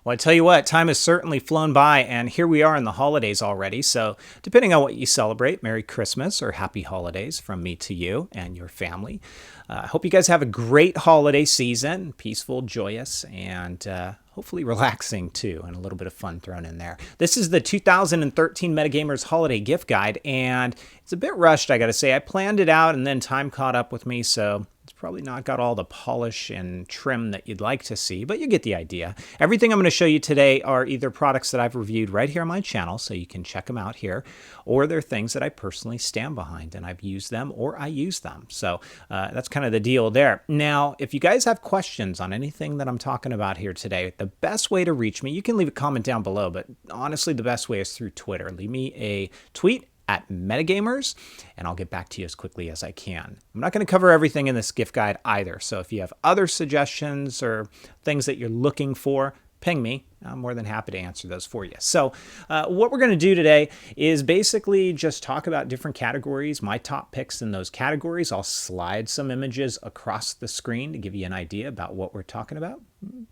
Well, I tell you what, time has certainly flown by, and here we are in the holidays already. So, depending on what you celebrate, Merry Christmas or Happy Holidays from me to you and your family. I hope you guys have a great holiday season, peaceful, joyous, and hopefully relaxing too, and a little bit of fun thrown in there. This is the 2013 Metagamers Holiday Gift Guide, and it's a bit rushed, I gotta say. I planned it out, and then time caught up with me, so it's probably not got all the polish and trim that you'd like to see, but you get the idea. Everything I'm going to show you today are either products that I've reviewed right here on my channel, so you can check them out here, or they're things that I personally stand behind, and I've used them or I use them. So that's kind of the deal there. Now, if you guys have questions on anything that I'm talking about here today, the best way to reach me, you can leave a comment down below, but honestly, the best way is through Twitter. Leave me a tweet at Metagamers, and I'll get back to you as quickly as I can. I'm not going to cover everything in this gift guide either, so if you have other suggestions or things that you're looking for, ping me. I'm more than happy to answer those for you. So what we're going to do today is basically just talk about different categories, my top picks in those categories. I'll slide some images across the screen to give you an idea about what we're talking about.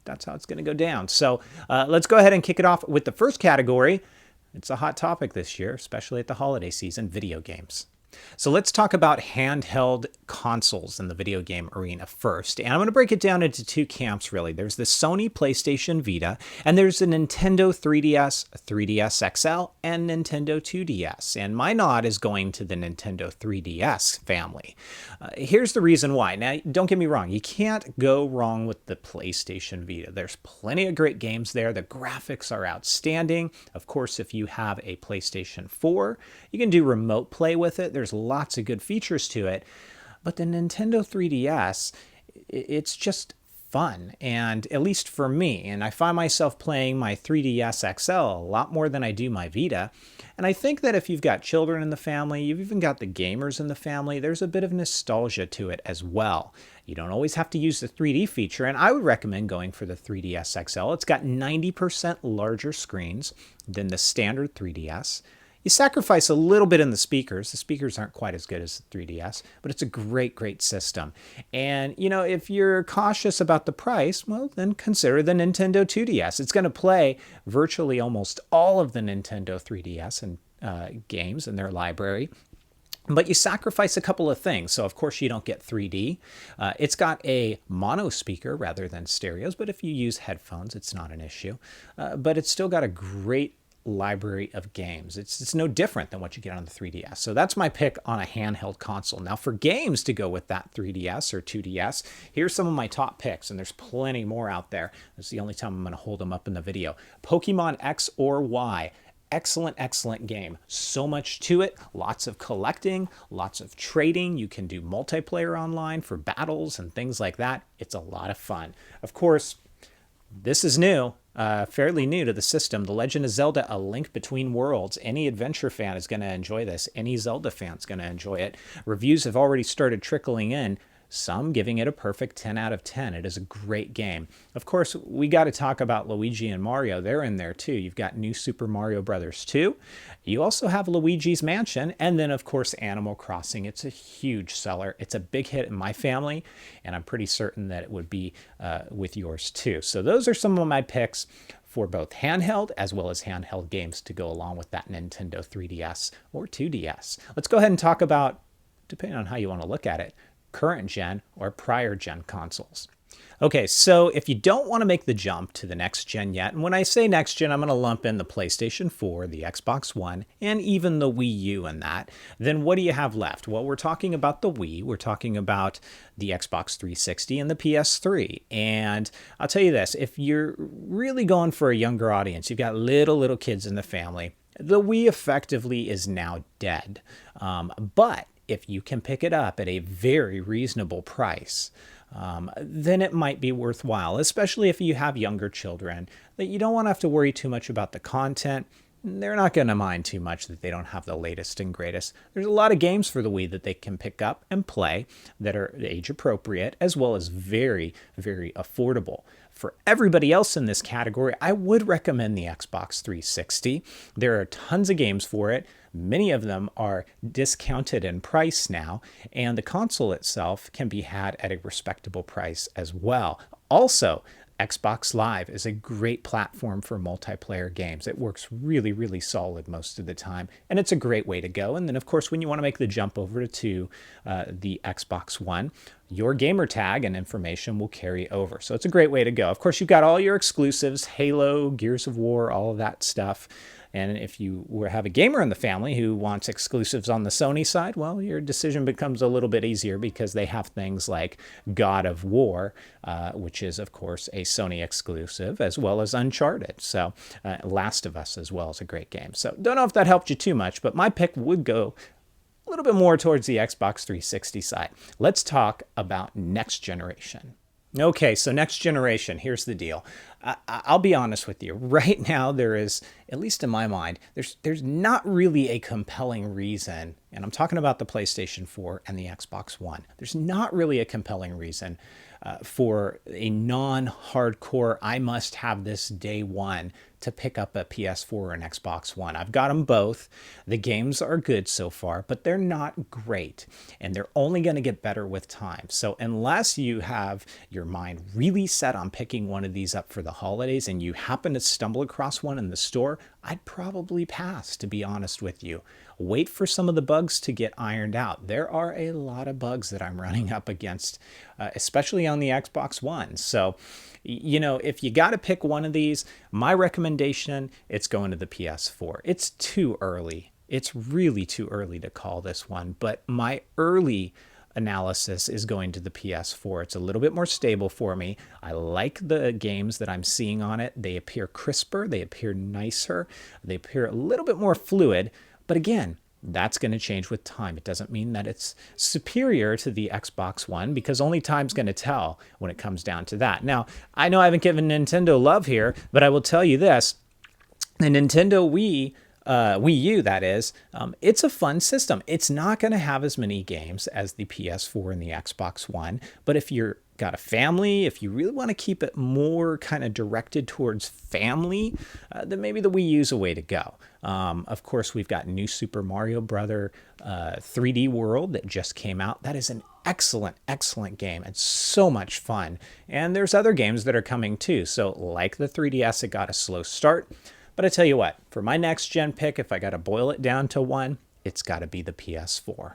That's how it's going to go down. So let's go ahead and kick it off with the first category. It's a hot topic this year, especially at the holiday season, video games. So let's talk about handheld consoles in the video game arena first. And I'm going to break it down into two camps, really. There's the Sony PlayStation Vita, and there's the Nintendo 3DS, 3DS XL, and Nintendo 2DS. And my nod is going to the Nintendo 3DS family. Here's the reason why. Now, don't get me wrong. You can't go wrong with the PlayStation Vita. There's plenty of great games there. The graphics are outstanding. Of course, if you have a PlayStation 4, you can do remote play with it. There's lots of good features to it, but the Nintendo 3DS, it's just fun, and at least for me, and I find myself playing my 3DS XL a lot more than I do my Vita, and I think that if you've got children in the family, you've even got the gamers in the family, there's a bit of nostalgia to it as well. You don't always have to use the 3D feature, and I would recommend going for the 3DS XL. It's got 90% larger screens than the standard 3DS. You sacrifice a little bit in the speakers. The speakers aren't quite as good as the 3DS, but it's a great, great system. And, you know, if you're cautious about the price, well, then consider the Nintendo 2DS. It's going to play virtually almost all of the Nintendo 3DS and games in their library. But you sacrifice a couple of things. So, of course, you don't get 3D. It's got a mono speaker rather than stereos, but if you use headphones, it's not an issue. But it's still got a great library of games. It's no different than what you get on the 3DS. So that's my pick on a handheld console. Now for games to go with that 3DS or 2DS, here's some of my top picks, and there's plenty more out there. This is the only time I'm going to hold them up in the video. Pokemon X or Y. Excellent, excellent game. So much to it. Lots of collecting, lots of trading. You can do multiplayer online for battles and things like that. It's a lot of fun. Of course, this is new. Fairly new to the system. The Legend of Zelda: A Link Between Worlds. Any adventure fan is going to enjoy this. Any Zelda fan is going to enjoy it. Reviews have already started trickling in, some giving it a perfect 10 out of 10. It is a great game. Of course, we got to talk about Luigi and Mario. They're in there too. You've got New Super Mario Brothers 2. You also have Luigi's Mansion, and then of course Animal Crossing. It's a huge seller. It's a big hit in my family, and I'm pretty certain that it would be with yours too. So those are some of my picks for both handheld as well as handheld games to go along with that Nintendo 3DS or 2DS. Let's go ahead and talk about, depending on how you want to look at it, current gen or prior gen consoles. Okay, so if you don't want to make the jump to the next gen yet, and when I say next gen, I'm going to lump in the PlayStation 4, the Xbox One, and even the Wii U in that, then what do you have left? Well, we're talking about the Wii, we're talking about the Xbox 360 and the PS3. And I'll tell you this, if you're really going for a younger audience, you've got little kids in the family, the Wii effectively is now dead. But if you can pick it up at a very reasonable price, then it might be worthwhile, especially if you have younger children, that you don't want to have to worry too much about the content. They're not going to mind too much that they don't have the latest and greatest. There's a lot of games for the Wii that they can pick up and play that are age appropriate, as well as very, very affordable. For everybody else in this category, I would recommend the Xbox 360. There are tons of games for it. Many of them are discounted in price now, and the console itself can be had at a respectable price as well. Also, Xbox Live is a great platform for multiplayer games. It works really, really solid most of the time, and it's a great way to go. And then, of course, when you want to make the jump over to the Xbox One, your gamer tag and information will carry over. So it's a great way to go. Of course, you've got all your exclusives, Halo, Gears of War, all of that stuff. And if you have a gamer in the family who wants exclusives on the Sony side, well, your decision becomes a little bit easier because they have things like God of War, which is, of course, a Sony exclusive, as well as Uncharted. So Last of Us as well is a great game. So don't know if that helped you too much, but my pick would go a little bit more towards the Xbox 360 side. Let's talk about next generation. Okay, so next generation, here's the deal. I'll be honest with you. Right now, there is, at least in my mind, there's not really a compelling reason, and I'm talking about the PlayStation 4 and the Xbox One. There's not really a compelling reason for a non-hardcore, I must have this day one to pick up a PS4 or an Xbox One. I've got them both. The games are good so far, but they're not great, and they're only going to get better with time. So unless you have your mind really set on picking one of these up for the holidays and you happen to stumble across one in the store, I'd probably pass, to be honest with you. Wait for some of the bugs to get ironed out. There are a lot of bugs that I'm running up against, especially on the Xbox One. So, you know, if you got to pick one of these, my recommendation, it's going to the PS4. It's too early. It's really too early to call this one, but my early analysis is going to the PS4. It's a little bit more stable for me. I like the games that I'm seeing on it. They appear crisper, they appear nicer, they appear a little bit more fluid. But again, that's going to change with time. It doesn't mean that it's superior to the Xbox One, because only time's going to tell when it comes down to that. Now, I know I haven't given Nintendo love here, but I will tell you this. The Nintendo Wii U, that is, it's a fun system. It's not going to have as many games as the PS4 and the Xbox One, but if you're got a family, if you really want to keep it more kind of directed towards family, then maybe the Wii U is a way to go. Of course, we've got New Super Mario Brother 3D World that just came out. That is an excellent, excellent game. It's so much fun. And there's other games that are coming too. So like the 3DS, it got a slow start. But I tell you what, for my next gen pick, if I got to boil it down to one, it's got to be the PS4.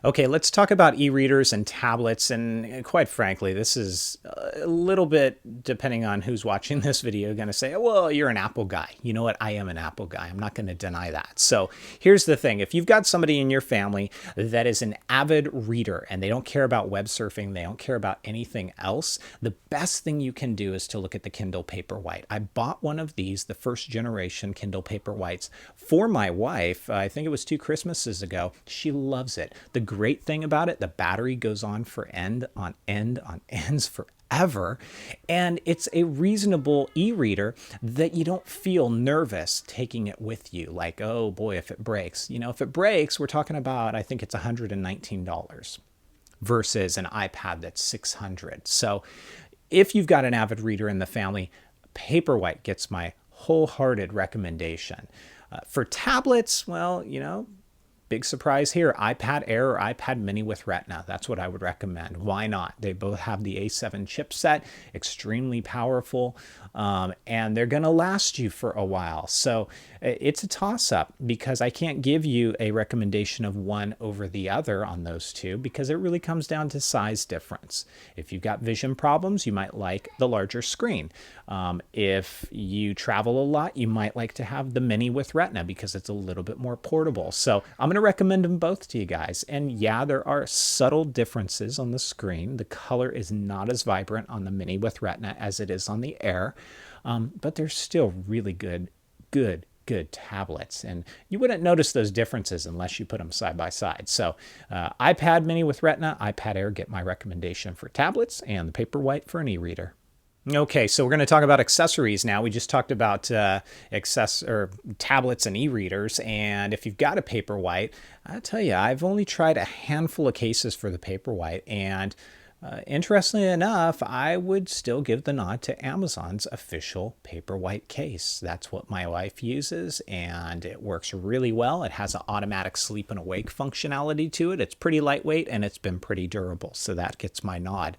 Okay, let's talk about e-readers and tablets, and quite frankly, this is a little bit, depending on who's watching this video, going to say, well, you're an Apple guy. You know what? I am an Apple guy. I'm not going to deny that. So here's the thing. If you've got somebody in your family that is an avid reader and they don't care about web surfing, they don't care about anything else, the best thing you can do is to look at the Kindle Paperwhite. I bought one of these, the first generation Kindle Paperwhites, for my wife. I think it was 2 Christmases ago. She loves it. The great thing about it, the battery goes on for ends forever, and it's a reasonable e-reader that you don't feel nervous taking it with you, like, oh boy, if it breaks. You know, if it breaks, we're talking about, I think it's $119 versus an iPad that's $600. So if you've got an avid reader in the family, Paperwhite gets my wholehearted recommendation. For tablets, well, you know, big surprise here, iPad Air or iPad Mini with Retina. That's what I would recommend. Why not? They both have the A7 chipset, extremely powerful, and they're going to last you for a while. So it's a toss-up, because I can't give you a recommendation of one over the other on those two, because it really comes down to size difference. If you've got vision problems, you might like the larger screen. If you travel a lot, you might like to have the Mini with Retina, because it's a little bit more portable. So I'm going to recommend them both to you guys. And yeah, there are subtle differences on the screen. The color is not as vibrant on the Mini with Retina as it is on the Air, but they're still really good tablets, and you wouldn't notice those differences unless you put them side by side. So iPad Mini with Retina, iPad Air get my recommendation for tablets, and the Paperwhite for an e-reader. Okay, so we're going to talk about accessories now. We just talked about tablets and e-readers, and if you've got a Paperwhite, I tell you, I've only tried a handful of cases for the Paperwhite, and Interestingly enough, I would still give the nod to Amazon's official Paperwhite case. That's what my wife uses, and it works really well. It has an automatic sleep and awake functionality to it. It's pretty lightweight, and it's been pretty durable, so that gets my nod.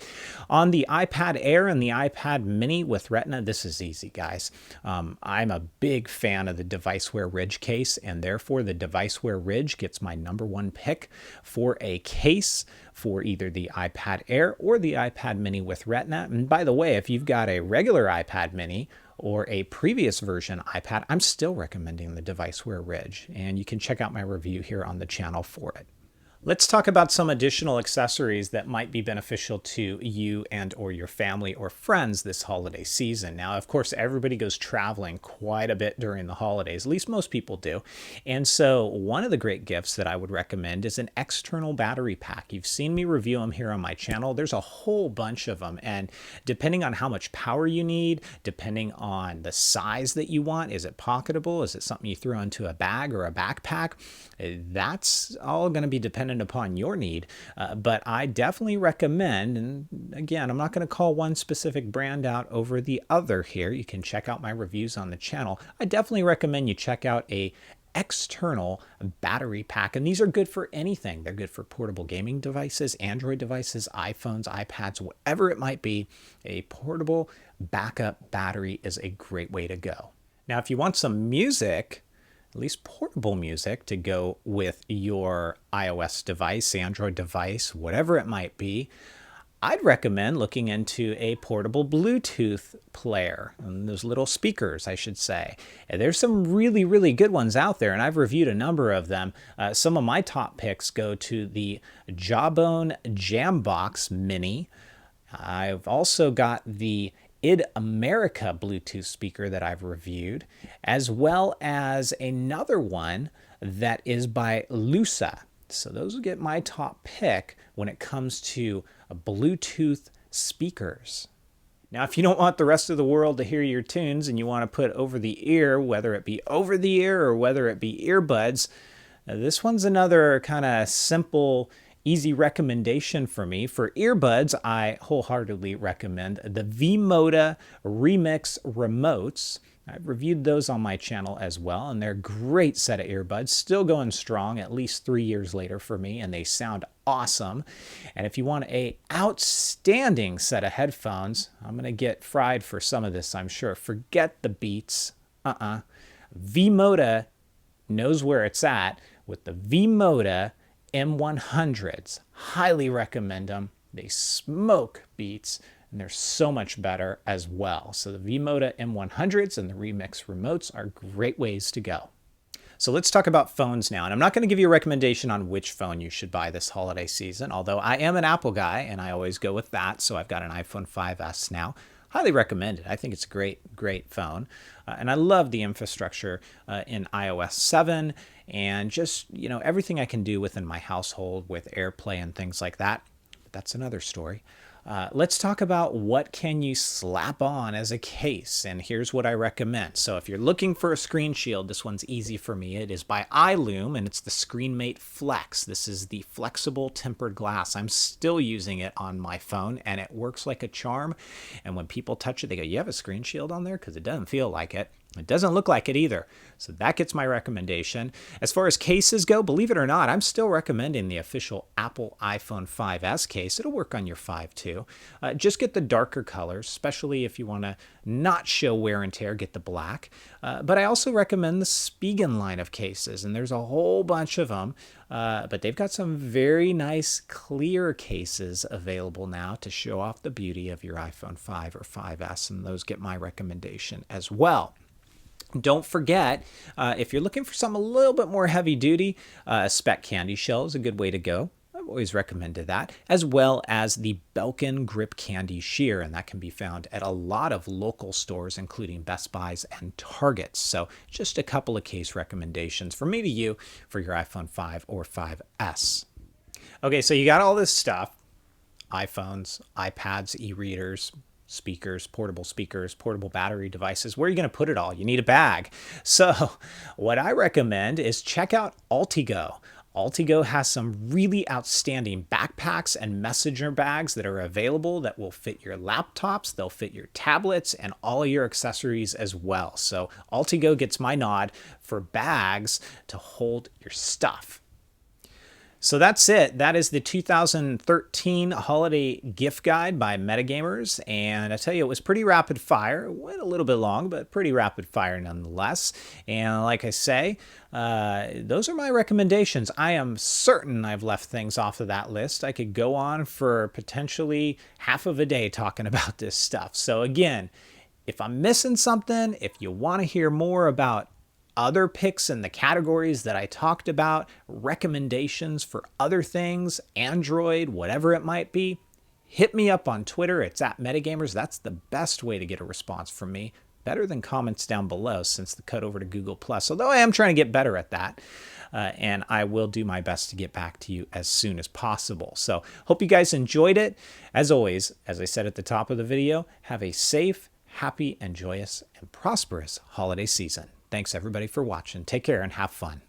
On the iPad Air and the iPad Mini with Retina, this is easy, guys. I'm a big fan of the DeviceWare Ridge case, and therefore the DeviceWare Ridge gets my #1 pick for a case for either the iPad Air or the iPad Mini with Retina. And by the way, if you've got a regular iPad Mini or a previous version iPad, I'm still recommending the DeviceWare Ridge, and you can check out my review here on the channel for it. Let's talk about some additional accessories that might be beneficial to you and or your family or friends this holiday season. Now, of course, everybody goes traveling quite a bit during the holidays, at least most people do. And so one of the great gifts that I would recommend is an external battery pack. You've seen me review them here on my channel. There's a whole bunch of them. And depending on how much power you need, depending on the size that you want, is it pocketable? Is it something you throw into a bag or a backpack? That's all going to be dependent upon your need, but I definitely recommend, and again, I'm not going to call one specific brand out over the other here. You can check out my reviews on the channel. I definitely recommend you check out a external battery pack, and these are good for anything. They're good for portable gaming devices, Android devices, iPhones, iPads, whatever it might be. A portable backup battery is a great way to go. Now, if you want some music, at least portable music, to go with your iOS device, Android device, whatever it might be, I'd recommend looking into a portable Bluetooth player, and those little speakers, I should say. And there's some really, really good ones out there, and I've reviewed a number of them. Some of my top picks go to the Jawbone Jambox Mini. I've also got the id America Bluetooth speaker that I've reviewed, as well as another one that is by Lusa. So those will get my top pick when it comes to Bluetooth speakers. Now, if you don't want the rest of the world to hear your tunes and you want to put over the ear, whether it be over the ear or whether it be earbuds, this one's another kind of simple, easy recommendation for me. For earbuds, I wholeheartedly recommend the V-Moda Remix remotes. I've reviewed those on my channel as well, and they're a great set of earbuds, still going strong at least 3 years later for me, and they sound awesome. And if you want a outstanding set of headphones, I'm going to get fried for some of this, I'm sure. Forget the Beats. V-Moda knows where it's at with the V-Moda M100s. Highly recommend them. They smoke Beats, and they're so much better as well. So the V-Moda M100s and the Remix remotes are great ways to go. So let's talk about phones now. And I'm not going to give you a recommendation on which phone you should buy this holiday season, although I am an Apple guy and I always go with that. So I've got an iPhone 5S now. Highly recommend it. I think it's a great, great phone. And I love the infrastructure in iOS 7 and just, everything I can do within my household with AirPlay and things like that. But that's another story. Let's talk about what can you slap on as a case, and here's what I recommend. So if you're looking for a screen shield, this one's easy for me. It is by iLume, and it's the ScreenMate Flex. This is the flexible tempered glass. I'm still using it on my phone, and it works like a charm. And when people touch it, they go, "You have a screen shield on there?" Because it doesn't feel like it. It doesn't look like it either. So that gets my recommendation. As far as cases go, believe it or not, I'm still recommending the official Apple iPhone 5S case. It'll work on your 5 too. Just get the darker colors, especially if you want to not show wear and tear, get the black. But I also recommend the Spigen line of cases, and there's a whole bunch of them. But they've got some very nice clear cases available now to show off the beauty of your iPhone 5 or 5S, and those get my recommendation as well. Don't forget, if you're looking for something a little bit more heavy duty, Spec Candy Shell is a good way to go. I've always recommended that, as well as the Belkin Grip Candy Shear, and that can be found at a lot of local stores, including Best Buys and Targets. So just a couple of case recommendations from me to you for your iPhone 5 or 5S. Okay, so you got all this stuff, iPhones, iPads, e-readers, speakers, portable battery devices. Where are you going to put it all? You need a bag. So what I recommend is check out Altigo. Altigo has some really outstanding backpacks and messenger bags that are available that will fit your laptops, they'll fit your tablets, and all of your accessories as well. So Altigo gets my nod for bags to hold your stuff. So that's it. That is the 2013 holiday gift guide by Metagamers. And I tell you, it was pretty rapid fire. It went a little bit long, but pretty rapid fire nonetheless. And like I say, those are my recommendations. I am certain I've left things off of that list. I could go on for potentially half of a day talking about this stuff. So again, if I'm missing something, if you want to hear more about other picks in the categories that I talked about, recommendations for other things, Android, whatever it might be, hit me up on Twitter. It's at Metagamers. That's the best way to get a response from me. Better than comments down below since the cut over to Google+. Although I am trying to get better at that. And I will do my best to get back to you as soon as possible. So hope you guys enjoyed it. As always, as I said at the top of the video, have a safe, happy, and joyous and prosperous holiday season. Thanks everybody for watching. Take care and have fun.